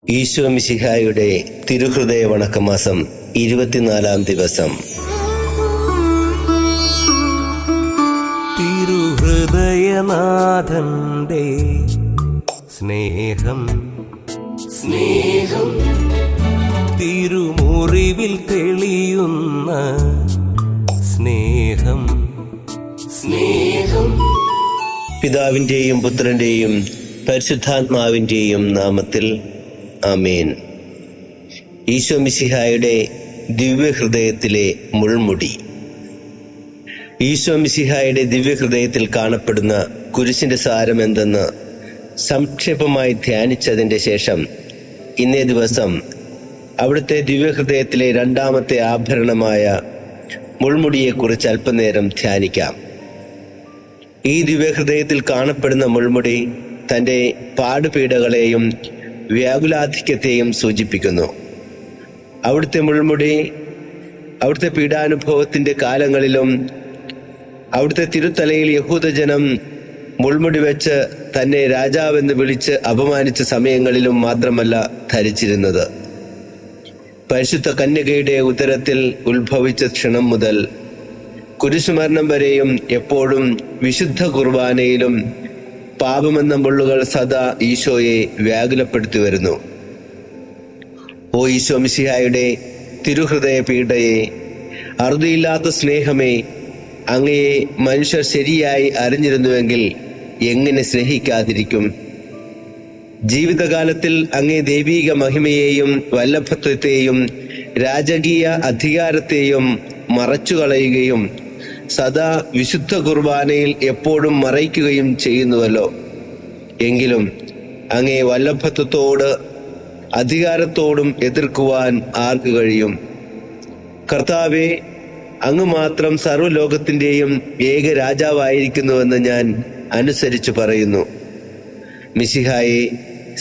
ഈശോ മിശിഹായുടെ തിരുഹൃദയ വണക്കമാസം 24-ാം ദിവസം. തിരുഹൃദയനാഥന്റെ സ്നേഹം തിരുമുറിവിൽ തെളിയുന്ന സ്നേഹം പിതാവിൻ്റെയും പുത്രൻ്റെയും പരിശുദ്ധാത്മാവിൻ്റെയും നാമത്തിൽ ആമേൻ. ഈശോ മിശിഹായുടെ ദിവ്യഹൃദയത്തിലെ മുൾമുടി. ഈശോ മിശിഹായുടെ ദിവ്യഹൃദയത്തിൽ കാണപ്പെടുന്ന കുരിശിന്റെ സാരം എന്തെന്ന് സംക്ഷേപമായി ധ്യാനിച്ചതിൻ്റെ ശേഷം ഇന്നേ ദിവസം അവിടുത്തെ ദിവ്യഹൃദയത്തിലെ രണ്ടാമത്തെ ആഭരണമായ മുൾമുടിയെക്കുറിച്ച് അല്പനേരം ധ്യാനിക്കാം. ഈ ദിവ്യഹൃദയത്തിൽ കാണപ്പെടുന്ന മുൾമുടി തൻ്റെ പാടുപീഡകളെയും വ്യാകുലാധിക്യത്തെയും സൂചിപ്പിക്കുന്നു. അവിടുത്തെ മുൾമുടി അവിടുത്തെ പീഡാനുഭവത്തിൻ്റെ കാലങ്ങളിലും അവിടുത്തെ തിരുത്തലയിൽ യഹൂദജനം മുൾമുടി വെച്ച് തന്നെ രാജാവെന്ന് വിളിച്ച് അപമാനിച്ച സമയങ്ങളിലും മാത്രമല്ല ധരിച്ചിരുന്നത്. പരിശുദ്ധ കന്യകയുടെ ഉദരത്തിൽ ഉത്ഭവിച്ച ക്ഷണം മുതൽ കുരിശുമരണം വരെയും എപ്പോഴും വിശുദ്ധ കുർബാനയിലും പാപമെന്ന മുള്ളുകൾ സദാ ഈശോയെ വ്യാകുലപ്പെടുത്തി വരുന്നു. ഓ ഈശോ മിശിഹായുടെ തിരുഹൃദയ പീഡയെ, അറുതിയില്ലാത്ത സ്നേഹമേ, അങ്ങയെ മനുഷ്യർ ശരിയായി അറിഞ്ഞിരുന്നുവെങ്കിൽ എങ്ങനെ സ്നേഹിക്കാതിരിക്കും? ജീവിതകാലത്തിൽ അങ്ങേ ദൈവീക മഹിമയെയും വല്ലഭത്വത്തെയും രാജകീയ അധികാരത്തെയും മറച്ചുകളയുകയും സദാ വിശുദ്ധ കുർബാനയിൽ എപ്പോഴും മറയ്ക്കുകയും ചെയ്യുന്നുവല്ലോ. എങ്കിലും അങ്ങേ വല്ലഭത്വത്തോട് അധികാരത്തോടും എതിർക്കുവാൻ ആർക്ക് കഴിയും? കർത്താവേ, അങ്ങ് മാത്രം സർവ്വലോകത്തിൻ്റെയും ഏക രാജാവായിരിക്കുന്നുവെന്ന് ഞാൻ അനുസരിച്ചു പറയുന്നു. മിശിഹായെ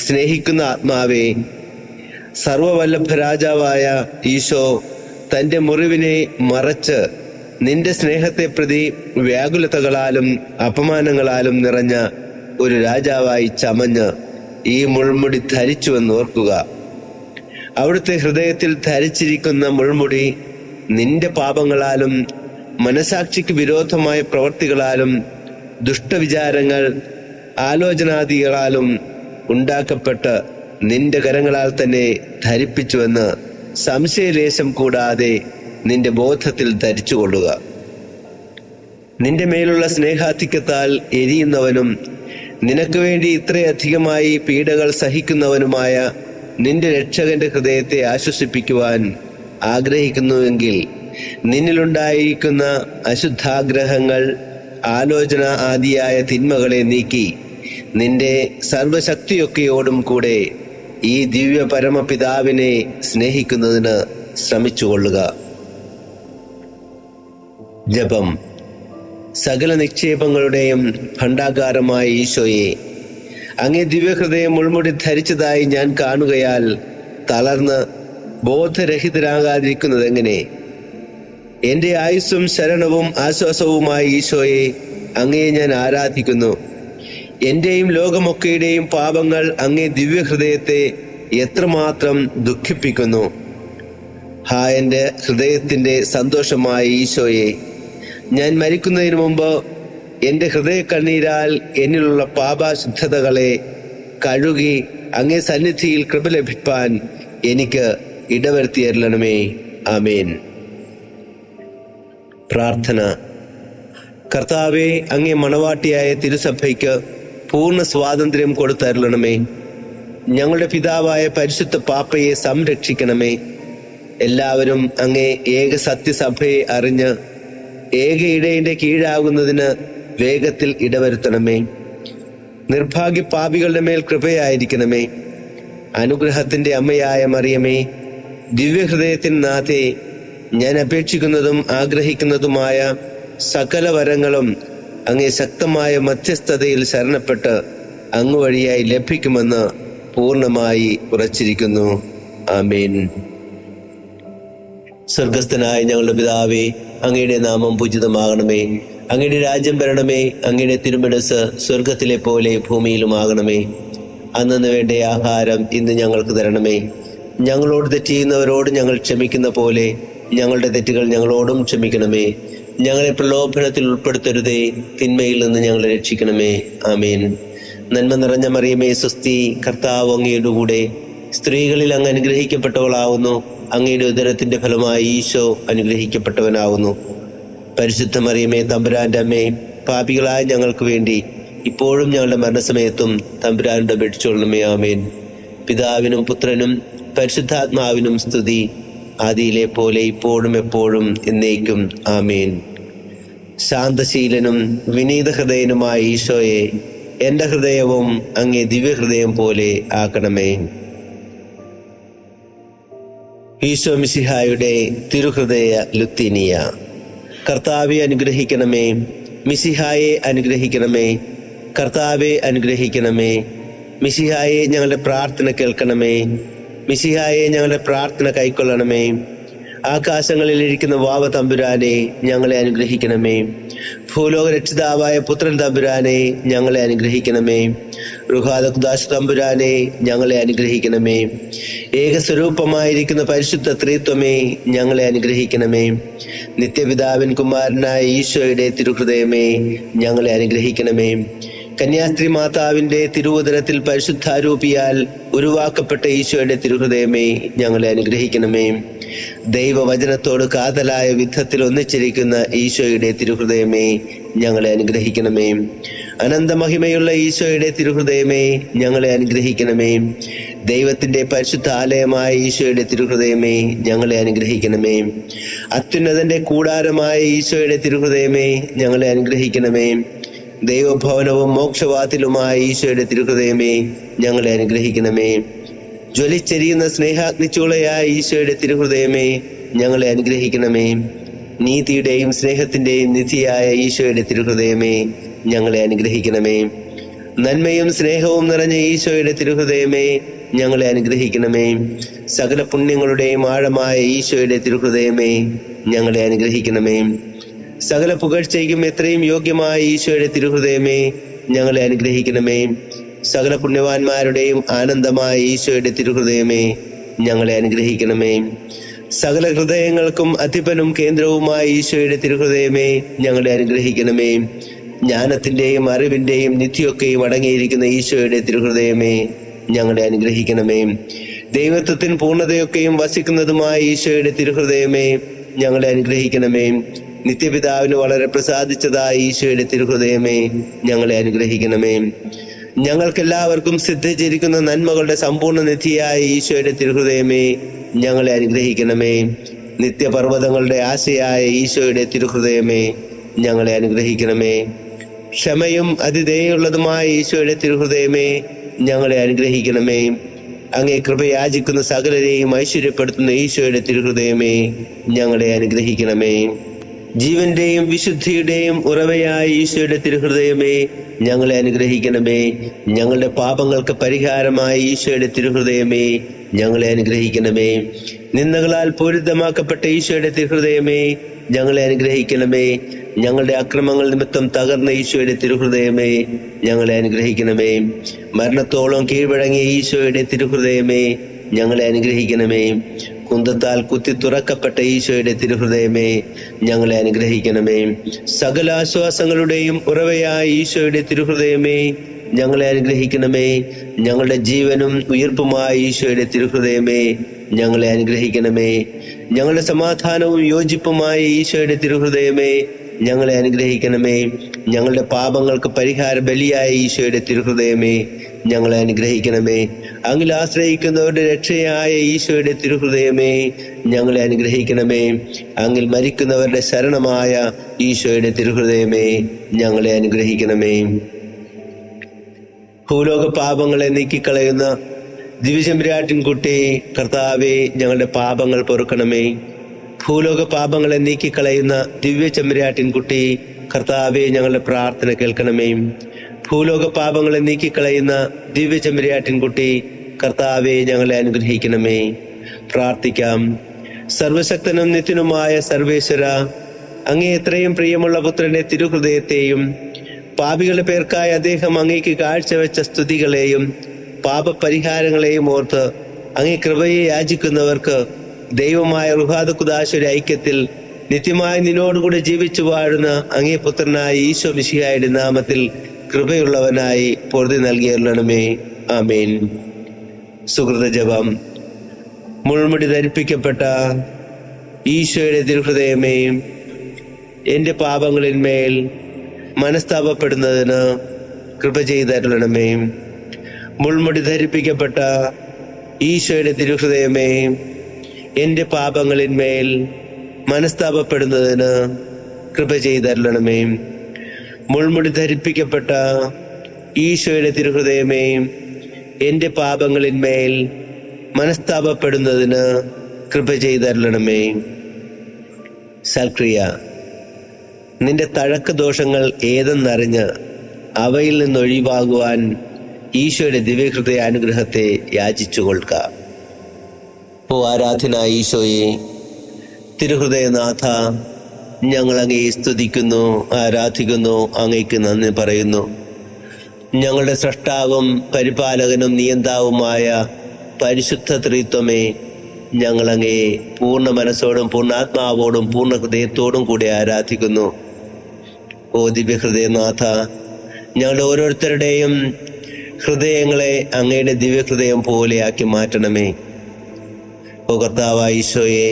സ്നേഹിക്കുന്ന ആത്മാവേ, സർവവല്ലഭ രാജാവായ ഈശോ തൻ്റെ മുറിവിനെ മറച്ച് നിന്റെ സ്നേഹത്തെ പ്രതി വ്യാകുലതകളാലും അപമാനങ്ങളാലും നിറഞ്ഞ ഒരു രാജാവായി ചമഞ്ഞ് ഈ മുൾമുടി ധരിച്ചുവെന്ന് ഓർക്കുക. അവിടുത്തെ ഹൃദയത്തിൽ ധരിച്ചിരിക്കുന്ന മുൾമുടി നിന്റെ പാപങ്ങളാലും മനസാക്ഷിക്ക് വിരോധമായ പ്രവൃത്തികളാലും ദുഷ്ടവിചാരങ്ങൾ ആലോചനാദികളാലും ഉണ്ടാക്കപ്പെട്ട് നിന്റെ കരങ്ങളാൽ തന്നെ ധരിപ്പിച്ചുവെന്ന് സംശയലേശം കൂടാതെ നിന്റെ ബോധത്തിൽ ധരിച്ചുകൊള്ളുക. നിന്റെ മേലുള്ള സ്നേഹാധിക്യത്താൽ എരിയുന്നവനും നിനക്ക് വേണ്ടി ഇത്രയധികമായി പീഡകൾ സഹിക്കുന്നവനുമായ നിന്റെ രക്ഷകന്റെ ഹൃദയത്തെ ആശ്വസിപ്പിക്കുവാൻ ആഗ്രഹിക്കുന്നുവെങ്കിൽ നിന്നിലുണ്ടായിരിക്കുന്ന അശുദ്ധാഗ്രഹങ്ങൾ, ആലോചന ആദിയായ തിന്മകളെ നീക്കി നിന്റെ സർവശക്തിയൊക്കെയോടും കൂടെ ഈ ദിവ്യ പരമപിതാവിനെ സ്നേഹിക്കുന്നതിന് ശ്രമിച്ചുകൊള്ളുക. ജപം. സകല നിക്ഷേപങ്ങളുടെയും ഭണ്ഡാകാരമായ ഈശോയെ, അങ്ങേ ദിവ്യഹൃദയം മുൾമുടി ധരിച്ചതായി ഞാൻ കാണുകയാൽ തളർന്ന് ബോധരഹിതരാകാതിരിക്കുന്നത് എങ്ങനെ? എൻ്റെ ആയുസ്സും ശരണവും ആശ്വാസവുമായ ഈശോയെ, അങ്ങയെ ഞാൻ ആരാധിക്കുന്നു. എൻ്റെയും ലോകമൊക്കെയുടെയും പാപങ്ങൾ അങ്ങേ ദിവ്യഹൃദയത്തെ എത്രമാത്രം ദുഃഖിപ്പിക്കുന്നു. എൻ്റെ ഹൃദയത്തിൻ്റെ സന്തോഷമായ ഈശോയെ, ഞാൻ മരിക്കുന്നതിന് മുമ്പ് എൻ്റെ ഹൃദയ കണ്ണീരാൽ എന്നിലുള്ള പാപശുദ്ധതകളെ കഴുകി അങ്ങേ സന്നിധിയിൽ കൃപ ലഭിപ്പാൻ എനിക്ക് ഇടവരുത്തിയരുളണമേ. ആമേൻ. പ്രാർത്ഥന. കർത്താവേ, അങ്ങേ മണവാട്ടിയായ തിരുസഭയ്ക്ക് പൂർണ്ണ സ്വാതന്ത്ര്യം കൊടുത്തരുളണമേ. ഞങ്ങളുടെ പിതാവായ പരിശുദ്ധ പാപ്പയെ സംരക്ഷിക്കണമേ. എല്ലാവരും അങ്ങേ ഏക സത്യസഭയെ അറിഞ്ഞ് ഏക ഇടയന്റെ കീഴാകുന്നതിന് വേഗത്തിൽ ഇടവരുത്തണമേ. നിർഭാഗ്യ പാപികളുടെ മേൽ കൃപയായിരിക്കണമേ. അനുഗ്രഹത്തിന്റെ അമ്മയായ മറിയമേ, ദിവ്യഹൃദയത്തിന് നാഥേ, ഞാൻ അപേക്ഷിക്കുന്നതും ആഗ്രഹിക്കുന്നതുമായ സകല വരങ്ങളും അങ്ങേ ശക്തമായ മധ്യസ്ഥതയിൽ ശരണപ്പെട്ട് അങ്ങ് വഴിയായി ലഭിക്കുമെന്ന് പൂർണ്ണമായി ഉറച്ചിരിക്കുന്നു. ആമേൻ. സ്വർഗസ്ഥനായ ഞങ്ങളുടെ പിതാവേ, അങ്ങയുടെ നാമം പൂജിതമാകണമേ. അങ്ങയുടെ രാജ്യം വരണമേ. അങ്ങയുടെ തിരുമനസ്സ് സ്വർഗത്തിലെ പോലെ ഭൂമിയിലുമാകണമേ. അന്നു വേണ്ട ആഹാരം ഇന്ന് ഞങ്ങൾക്ക് തരണമേ. ഞങ്ങളോട് തെറ്റ് ചെയ്യുന്നവരോട് ഞങ്ങൾ ക്ഷമിക്കുന്ന പോലെ ഞങ്ങളുടെ തെറ്റുകൾ ഞങ്ങളോടും ക്ഷമിക്കണമേ. ഞങ്ങളെ പ്രലോഭനത്തിൽ ഉൾപ്പെടുത്തരുതേ, തിന്മയിൽ നിന്ന് ഞങ്ങളെ രക്ഷിക്കണമേ. ആമേൻ. നന്മ നിറഞ്ഞ മറിയമേ സ്വസ്തി, കർത്താവ് അങ്ങയുടെ കൂടെ, സ്ത്രീകളിൽ അങ്ങ് അനുഗ്രഹിക്കപ്പെട്ടവളാവുന്നു. അങ്ങയുടെ ഉദരത്തിന്റെ ഫലമായി ഈശോ അനുഗ്രഹിക്കപ്പെട്ടവനാവുന്നു. പരിശുദ്ധ മറിയമേ തമ്പുരാന്റെ അമ്മേ, പാപികളായ ഞങ്ങൾക്ക് വേണ്ടി ഇപ്പോഴും ഞങ്ങളുടെ മരണസമയത്തും തമ്പുരാനോട് അപേക്ഷിച്ചുകൊള്ളണമേ. ആമേൻ. പിതാവിനും പുത്രനും പരിശുദ്ധാത്മാവിനും സ്തുതി, ആദിയിലെ പോലെ ഇപ്പോഴും എപ്പോഴും എന്നേക്കും. ആമേൻ. ശാന്തശീലനും വിനീത ഹൃദയനുമായ ഈശോയെ, എൻ്റെ ഹൃദയവും അങ്ങേ ദിവ്യഹൃദയം പോലെ ആക്കണമേ. ഈശോ മിശിഹായുടെ തിരുഹൃദയ ലുത്തീനിയ. കർത്താവെ അനുഗ്രഹിക്കണമേ. മിശിഹായെ അനുഗ്രഹിക്കണമേ. കർത്താവെ അനുഗ്രഹിക്കണമേ. മിശിഹായെ ഞങ്ങളുടെ പ്രാർത്ഥന കേൾക്കണമേ. മിശിഹായെ ഞങ്ങളുടെ പ്രാർത്ഥന കൈക്കൊള്ളണമേ. ആകാശങ്ങളിൽ ഇരിക്കുന്ന വാവ തമ്പുരാനെ ഞങ്ങളെ അനുഗ്രഹിക്കണമേ. ഭൂലോക രക്ഷിതാവായ പുത്രൻ തമ്പുരാനെ ഞങ്ങളെ അനുഗ്രഹിക്കണമേ. റുഹാദുദാശ് തമ്പുരാനെ ഞങ്ങളെ അനുഗ്രഹിക്കണമേ. ഏകസ്വരൂപമായിരിക്കുന്ന പരിശുദ്ധ ത്രിത്വമേ ഞങ്ങളെ അനുഗ്രഹിക്കണമേ. നിത്യപിതാവിൻ കുമാരനായ ഈശോയുടെ തിരുഹൃദയമേ ഞങ്ങളെ അനുഗ്രഹിക്കണമേ. കന്യാസ്ത്രീ മാതാവിന്റെ തിരുവുദരത്തിൽ പരിശുദ്ധാരൂപിയാൽ ഉരുവാക്കപ്പെട്ട ഈശോയുടെ തിരുഹൃദയമേ ഞങ്ങളെ അനുഗ്രഹിക്കണമേ. ദൈവവചനത്തോട് കാതലായ വിധത്തിൽ ഒന്നിച്ചിരിക്കുന്ന ഈശോയുടെ തിരുഹൃദയമേ ഞങ്ങളെ അനുഗ്രഹിക്കണമേ. അനന്തമഹിമയുള്ള ഈശോയുടെ തിരുഹൃദയമേ ഞങ്ങളെ അനുഗ്രഹിക്കണമേ. ദൈവത്തിന്റെ പരിശുദ്ധ ആലയമായ ഈശോയുടെ തിരുഹൃദയമേ ഞങ്ങളെ അനുഗ്രഹിക്കണമേ. അത്യുന്നതന്റെ കൂടാരമായ ഈശോയുടെ തിരുഹൃദയമേ ഞങ്ങളെ അനുഗ്രഹിക്കണമേ. ദൈവഭവനവും മോക്ഷവാതിലുമായ ഈശോയുടെ തിരുഹൃദയമേ ഞങ്ങളെ അനുഗ്രഹിക്കണമേ. ജ്വലിച്ചെരിയുന്ന സ്നേഹാഗ്നിച്ചൂളയായ ഈശോയുടെ തിരുഹൃദയമേ ഞങ്ങളെ അനുഗ്രഹിക്കണമേ. നീതിയുടെയും സ്നേഹത്തിന്റെയും നിധിയായ ഈശോയുടെ തിരുഹൃദയമേ ഞങ്ങളെ അനുഗ്രഹിക്കണമേ. നന്മയും സ്നേഹവും നിറഞ്ഞ ഈശോയുടെ തിരുഹൃദയമേ ഞങ്ങളെ അനുഗ്രഹിക്കണമേ. സകല പുണ്യങ്ങളുടെയും ആഴമായ ഈശോയുടെ തിരുഹൃദയമേ ഞങ്ങളെ അനുഗ്രഹിക്കണമേ. സകല പുകഴ്ചയ്ക്കും എത്രയും യോഗ്യമായ ഈശോയുടെ തിരുഹൃദയമേ ഞങ്ങളെ അനുഗ്രഹിക്കണമേ. സകല പുണ്യവാന്മാരുടെയും ആനന്ദമായ ഈശോയുടെ തിരുഹൃദയമേ ഞങ്ങളെ അനുഗ്രഹിക്കണമേ. സകല ഹൃദയങ്ങൾക്കും അധിപനും കേന്ദ്രവുമായ ഈശോയുടെ തിരുഹൃദയമേ ഞങ്ങളെ അനുഗ്രഹിക്കണമേ. ജ്ഞാനത്തിന്റെയും അറിവിന്റെയും നിധിയൊക്കെയും അടങ്ങിയിരിക്കുന്ന ഈശോയുടെ തിരുഹൃദയമേ ഞങ്ങളെ അനുഗ്രഹിക്കണമേ. ദൈവത്വത്തിന് പൂർണ്ണതയൊക്കെയും വസിക്കുന്നതുമായ ഈശോയുടെ തിരുഹൃദയമേ ഞങ്ങളെ അനുഗ്രഹിക്കണമേ. നിത്യപിതാവിന് വളരെ പ്രസാദിച്ചതായ ഈശോയുടെ തിരുഹൃദയമേ ഞങ്ങളെ അനുഗ്രഹിക്കണമേ. ഞങ്ങൾക്കെല്ലാവർക്കും സിദ്ധിച്ചിരിക്കുന്ന നന്മകളുടെ സമ്പൂർണ്ണ നിധിയായ ഈശോയുടെ തിരുഹൃദയമേ ഞങ്ങളെ അനുഗ്രഹിക്കണമേ. നിത്യപർവ്വതങ്ങളുടെ ആശയായ ഈശോയുടെ തിരുഹൃദയമേ ഞങ്ങളെ അനുഗ്രഹിക്കണമേ. ക്ഷമയും അതിദയുള്ളതുമായ ഈശോയുടെ തിരുഹൃദയമേ ഞങ്ങളെ അനുഗ്രഹിക്കണമേ. അങ്ങേ കൃപയാചിക്കുന്ന സകലരെയും ഐശ്വര്യപ്പെടുത്തുന്ന ഈശോയുടെ തിരുഹൃദയമേ ഞങ്ങളെ അനുഗ്രഹിക്കണമേ. ജീവന്റെയും വിശുദ്ധിയുടെയും ഉറവയായ ഈശോയുടെ തിരുഹൃദയമേ ഞങ്ങളെ അനുഗ്രഹിക്കണമേ. ഞങ്ങളുടെ പാപങ്ങൾക്ക് പരിഹാരമായ ഈശോയുടെ തിരുഹൃദയമേ ഞങ്ങളെ അനുഗ്രഹിക്കണമേ. നിന്ദകളാൽ പൂരിതമാക്കപ്പെട്ട ഈശോയുടെ തിരുഹൃദയമേ ഞങ്ങളെ അനുഗ്രഹിക്കണമേ. ഞങ്ങളുടെ അക്രമങ്ങൾ നിമിത്തം തകർന്ന ഈശോയുടെ തിരുഹൃദയമേ ഞങ്ങളെ അനുഗ്രഹിക്കണമേ. മരണത്തോളം കീഴ്വഴങ്ങിയ ഈശോയുടെ തിരുഹൃദയമേ ഞങ്ങളെ അനുഗ്രഹിക്കണമേ. കുന്തത്താൽ കുത്തി തുറക്കപ്പെട്ട ഈശോയുടെ തിരുഹൃദയമേ ഞങ്ങളെ അനുഗ്രഹിക്കണമേ. സകല ആശ്വാസങ്ങളുടെയും ഉറവയായ ഈശോയുടെ തിരുഹൃദയമേ ഞങ്ങളെ അനുഗ്രഹിക്കണമേ. ഞങ്ങളുടെ ജീവനും ഉയിർപ്പുമായ ഈശോയുടെ തിരുഹൃദയമേ ഞങ്ങളെ അനുഗ്രഹിക്കണമേ. ഞങ്ങളുടെ സമാധാനവും യോജിപ്പുമായ ഈശോയുടെ തിരുഹൃദയമേ ഞങ്ങളെ അനുഗ്രഹിക്കണമേ. ഞങ്ങളുടെ പാപങ്ങൾക്ക് പരിഹാര ബലിയായ ഈശോയുടെ തിരുഹൃദയമേ ഞങ്ങളെ അനുഗ്രഹിക്കണമേ. അങ്ങിൽ ആശ്രയിക്കുന്നവരുടെ രക്ഷയായ ഈശോയുടെ തിരുഹൃദയമേ ഞങ്ങളെ അനുഗ്രഹിക്കണമേ. അങ്ങിൽ മരിക്കുന്നവരുടെ ശരണമായ ഈശോയുടെ തിരുഹൃദയമേ ഞങ്ങളെ അനുഗ്രഹിക്കണമേ. ഭൂലോക പാപങ്ങളെ നീക്കിക്കളയുന്ന ദിവ്യചെമ്പുരാട്ടിൻകുട്ടി കർത്താവേ ഞങ്ങളുടെ പാപങ്ങൾ പൊറുക്കണമേ. ഭൂലോക പാപങ്ങളെ നീക്കിക്കളയുന്ന ദിവ്യചെമ്പുരാട്ടിൻകുട്ടി കർത്താവേ ഞങ്ങളുടെ പ്രാർത്ഥന കേൾക്കണമേ. ഭൂലോക പാപങ്ങളെ നീക്കിക്കളയുന്ന ദിവ്യചെമ്പുരാട്ടിൻകുട്ടി കർത്താവേ ഞങ്ങളെ അനുഗ്രഹിക്കണമേ. പ്രാർത്ഥിക്കാം. സർവശക്തനും നിത്യനുമായ സർവേശ്വര, അങ്ങേ എത്രയും പ്രിയമുള്ള പുത്രന്റെ തിരുഹൃദയത്തെയും പാപികളുടെ പേർക്കായി അദ്ദേഹം അങ്ങേക്ക് കാഴ്ചവെച്ച സ്തുതികളെയും പാപപരിഹാരങ്ങളെയും ഓർത്ത് അങ്ങേ കൃപയെ യാചിക്കുന്നവർക്ക് ദൈവമായ റുഹാദ ഖുദാശയുടെ ഐക്യത്തിൽ നിത്യമായി നിന്നോടുകൂടി ജീവിച്ചു വാഴുന്ന അങ്ങേ പുത്രനായ ഈശോ മിശിഹായുടെ നാമത്തിൽ കൃപയുള്ളവനായി പൊറുതി നൽകിയരുളണമേ. ആമേൻ. സുഹൃത ജപം. മുൾമുടി ധരിപ്പിക്കപ്പെട്ട ഈശോയുടെ തിരുഹൃദയമേ, എൻ്റെ പാപങ്ങളിന്മേൽ മനസ്താപപ്പെടുന്നതിന് കൃപ ചെയ്തരുളണമേ. മുൾമുടി ധരിപ്പിക്കപ്പെട്ട ഈശോയുടെ തിരുഹൃദയമേ, എൻ്റെ പാപങ്ങളിന്മേൽ മനസ്താപപ്പെടുന്നതിന് കൃപ ചെയ്തരുളണമേ. മുൾമുടി ധരിപ്പിക്കപ്പെട്ട ഈശോയുടെ തിരുഹൃദയമേ, എൻ്റെ പാപങ്ങളിന്മേൽ മനസ്താപപ്പെടുന്നതിന് കൃപ ചെയ്തരുളണമേ. സൽക്രിയ. നിന്റെ തഴക്ക ദോഷങ്ങൾ ഏതെന്നറിഞ്ഞ് അവയിൽ നിന്നൊഴിവാകുവാൻ ഈശോയുടെ ദിവ്യഹൃദയ അനുഗ്രഹത്തെ യാചിച്ചുകൊള്ളുക. ഓ ആരാധനായ ഈശോയെ, തിരുഹൃദയനാഥ, ഞങ്ങൾ അങ്ങയെ സ്തുതിക്കുന്നു, ആരാധിക്കുന്നു, അങ്ങയ്ക്ക് നന്ദി പറയുന്നു. ഞങ്ങളുടെ സ്രഷ്ടാവും പരിപാലകനും നിയന്താവുമായ പരിശുദ്ധ ത്രിത്വമേ, ഞങ്ങൾ അങ്ങയെ പൂർണ്ണ മനസ്സോടും പൂർണ്ണാത്മാവോടും പൂർണ്ണ ഹൃദയത്തോടും കൂടി ആരാധിക്കുന്നു. ഓ ദിവ്യഹൃദയനാഥ, ഞങ്ങളുടെ ഓരോരുത്തരുടെയും ഹൃദയങ്ങളെ അങ്ങയുടെ ദിവ്യഹൃദയം പോലെയാക്കി മാറ്റണമേ. ഓ കർത്താവായ ഈശോയെ,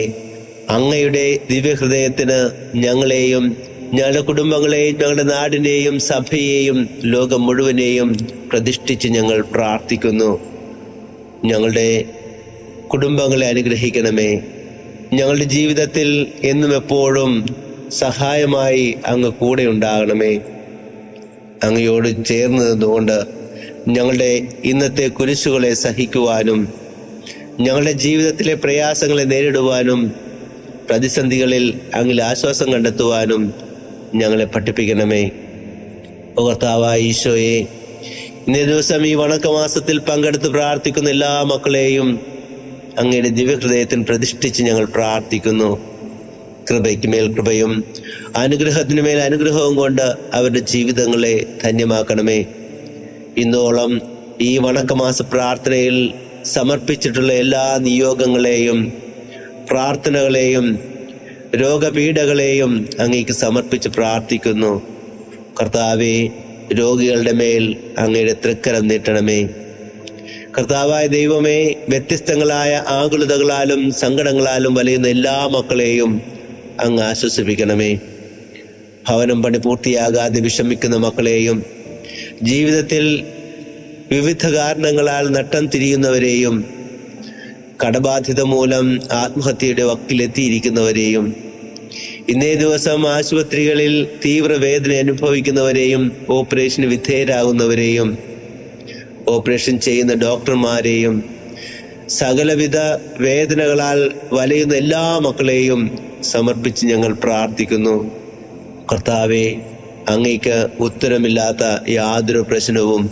അങ്ങയുടെ ദിവ്യഹൃദയത്തിന് ഞങ്ങളെയും ഞങ്ങളുടെ കുടുംബങ്ങളെയും ഞങ്ങളുടെ നാടിനെയും സഭയെയും ലോകം മുഴുവനെയും പ്രതിഷ്ഠിച്ച് ഞങ്ങൾ പ്രാർത്ഥിക്കുന്നു. ഞങ്ങളുടെ കുടുംബങ്ങളെ അനുഗ്രഹിക്കണമേ. ഞങ്ങളുടെ ജീവിതത്തിൽ എന്നും എപ്പോഴും സഹായമായി അങ്ങ് കൂടെ ഉണ്ടാകണമേ. അങ്ങയോട് ചേർന്ന് നിന്നുകൊണ്ട് ഞങ്ങളുടെ ഇന്നത്തെ കുരിശുകളെ സഹിക്കുവാനും ഞങ്ങളുടെ ജീവിതത്തിലെ പ്രയാസങ്ങളെ നേരിടുവാനും പ്രതിസന്ധികളിൽ അങ്ങിൽ ആശ്വാസം കണ്ടെത്തുവാനും ഞങ്ങളെ പഠിപ്പിക്കണമേ. ഓ കർത്താവായ ഈശോയെ, ഇന്നേ ദിവസം ഈ വണക്കമാസത്തിൽ പങ്കെടുത്ത് പ്രാർത്ഥിക്കുന്ന എല്ലാ മക്കളെയും അങ്ങയുടെ ദിവ്യഹൃദയത്തിൽ പ്രതിഷ്ഠിച്ച് ഞങ്ങൾ പ്രാർത്ഥിക്കുന്നു. കൃപയ്ക്ക് മേൽ കൃപയും അനുഗ്രഹത്തിന് മേൽ അനുഗ്രഹവും കൊണ്ട് അവരുടെ ജീവിതങ്ങളെ ധന്യമാക്കണമേ. ഇന്നോളം ഈ വണക്കമാസ പ്രാർത്ഥനയിൽ സമർപ്പിച്ചിട്ടുള്ള എല്ലാ നിയോഗങ്ങളെയും പ്രാർത്ഥനകളെയും രോഗപീഠകളെയും അങ്ങേക്ക് സമർപ്പിച്ച് പ്രാർത്ഥിക്കുന്നു. കർത്താവേ, രോഗികളുടെ മേൽ അങ്ങയുടെ തൃക്കരം നീട്ടണമേ. കർത്താവായ ദൈവമേ, വ്യത്യസ്തങ്ങളായ ആകുലതകളാലും സങ്കടങ്ങളാലും വലയുന്ന എല്ലാ മക്കളെയും അങ്ങ് ആശ്വസിപ്പിക്കണമേ. ഭവനം പണി പൂർത്തിയാകാതെ വിഷമിക്കുന്ന മക്കളെയും ജീവിതത്തിൽ വിവിധ കാരണങ്ങളാൽ നട്ടം തിരിയുന്നവരെയും കടബാധ്യത മൂലം ആത്മഹത്യയുടെ വക്കിലെത്തിയിരിക്കുന്നവരെയും ഇന്നേ ദിവസം ആശുപത്രികളിൽ തീവ്രവേദന അനുഭവിക്കുന്നവരെയും ഓപ്പറേഷന് വിധേയരാകുന്നവരെയും ഓപ്പറേഷൻ ചെയ്യുന്ന ഡോക്ടർമാരെയും സകലവിധ വേദനകളാൽ വലയുന്ന എല്ലാ മക്കളെയും സമർപ്പിച്ച് ഞങ്ങൾ പ്രാർത്ഥിക്കുന്നു. കർത്താവേ, അങ്ങേക്ക് ഉത്തരമില്ലാത്ത യാതൊരു പ്രശ്നവും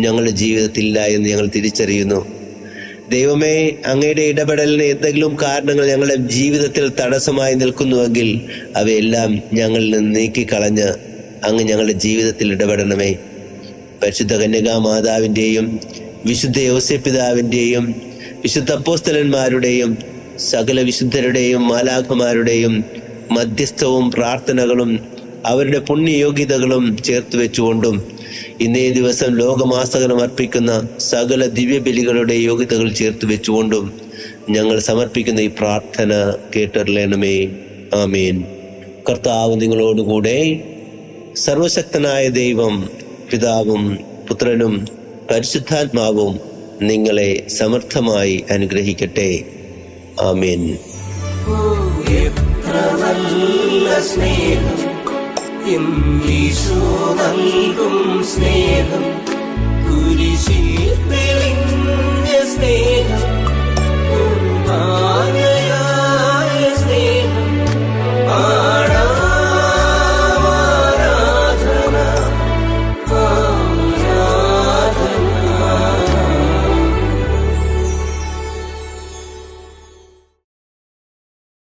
ഞങ്ങളുടെ ജീവിതത്തിലില്ല എന്ന് ഞങ്ങൾ തിരിച്ചറിയുന്നു. ദൈവമേ, അങ്ങയുടെ ഇടപെടലിന് എന്തെങ്കിലും കാരണങ്ങൾ ഞങ്ങളുടെ ജീവിതത്തിൽ തടസ്സമായി നിൽക്കുന്നുവെങ്കിൽ അവയെല്ലാം ഞങ്ങളിൽ നിന്ന് നീക്കിക്കളഞ്ഞ് അങ്ങ് ഞങ്ങളുടെ ജീവിതത്തിൽ ഇടപെടണമേ. പരിശുദ്ധ കന്യകാ മാതാവിൻ്റെയും വിശുദ്ധ യോസേപ്പിതാവിൻ്റെയും വിശുദ്ധ അപ്പോസ്തലന്മാരുടെയും സകല വിശുദ്ധരുടെയും മാലാഖമാരുടെയും മധ്യസ്ഥവും പ്രാർത്ഥനകളും അവരുടെ പുണ്യയോഗ്യതകളും ചേർത്ത് വെച്ചുകൊണ്ടും ഇന്നേ ദിവസം ലോകമാസകലം അർപ്പിക്കുന്ന സകല ദിവ്യബലികളുടെ യോഗ്യതകൾ ചേർത്ത് വെച്ചുകൊണ്ടും ഞങ്ങൾ സമർപ്പിക്കുന്ന ഈ പ്രാർത്ഥന കേട്ടറിയണമേ. ആമേൻ. കർത്താവ് നിങ്ങളോടുകൂടെ. സർവശക്തനായ ദൈവം പിതാവും പുത്രനും പരിശുദ്ധാത്മാവും നിങ്ങളെ സമർത്ഥമായി അനുഗ്രഹിക്കട്ടെ. ആമേൻ. ഈശോ നൽകും സ്നേഹം, കുരിശിൽ തെളിഞ്ഞ സ്നേഹം.